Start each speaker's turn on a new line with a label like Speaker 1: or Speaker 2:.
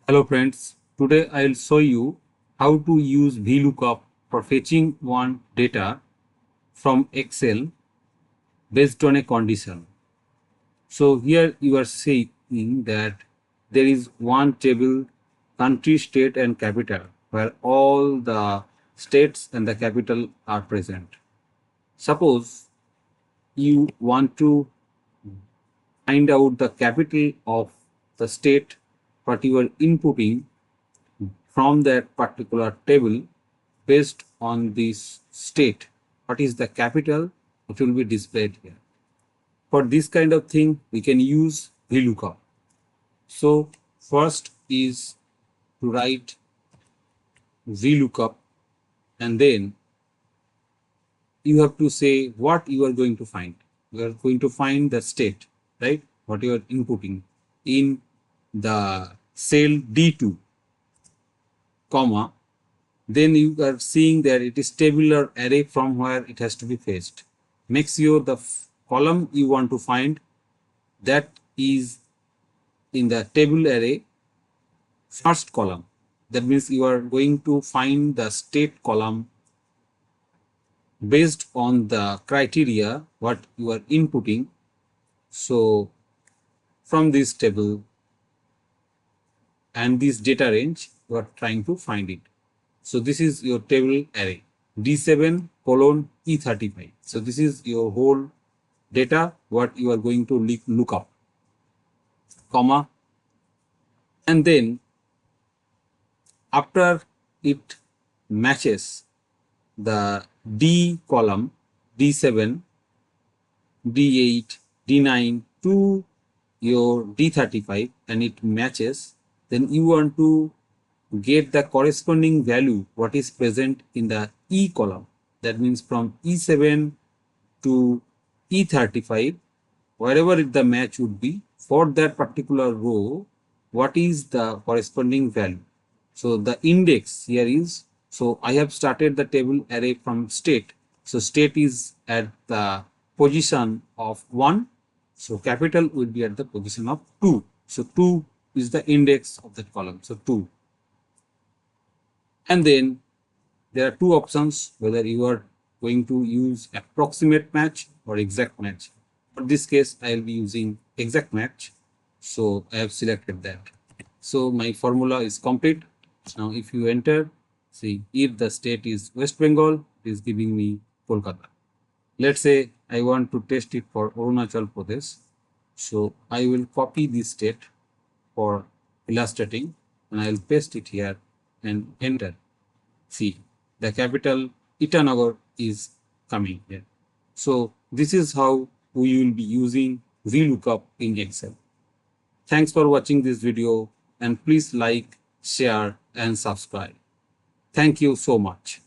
Speaker 1: Hello friends, today I'll show you how to use VLOOKUP for fetching one data from Excel based on a condition. So here you are seeing that there is one table, country, state and capital, where all the states and the capital are present. Suppose you want to find out the capital of the state what you are inputting from that particular table based on this state. What is the capital? It will be displayed here. For this kind of thing, we can use VLOOKUP. So first is to write VLOOKUP, and then you have to say what you are going to find. You are going to find the state, right? What you are inputting in the cell D2, comma. Then you are seeing that it is tabular array from where it has to be fetched. Make sure the column you want to find that is in the table array first column. That means you are going to find the state column based on the criteria what you are inputting. So from this table and this data range, you are trying to find it. So this is your table array D7 colon E35. So this is your whole data what you are going to look up, comma, and then after it matches the D column D7, D8, D9 to your D35 and it matches, then you want to get the corresponding value what is present in the E column. That means from E7 to E35, wherever the match would be for that particular row, what is the corresponding value. So the index here is, so I have started the table array from state. So state is at the position of 1. So capital will be at the position of 2. So 2 is the index of that column. So 2. And then there are two options whether you are going to use approximate match or exact match. For this case, I will be using exact match. So I have selected that. So my formula is complete. Now if you enter, see if the state is West Bengal, it is giving me Kolkata. Let's say I want to test it for Arunachal Pradesh. So I will copy this state for illustrating and I will paste it here and enter. See, the capital Itanagar is coming here. So this is how we will be using VLOOKUP in Excel. Thanks for watching this video and please like, share and subscribe. Thank you so much.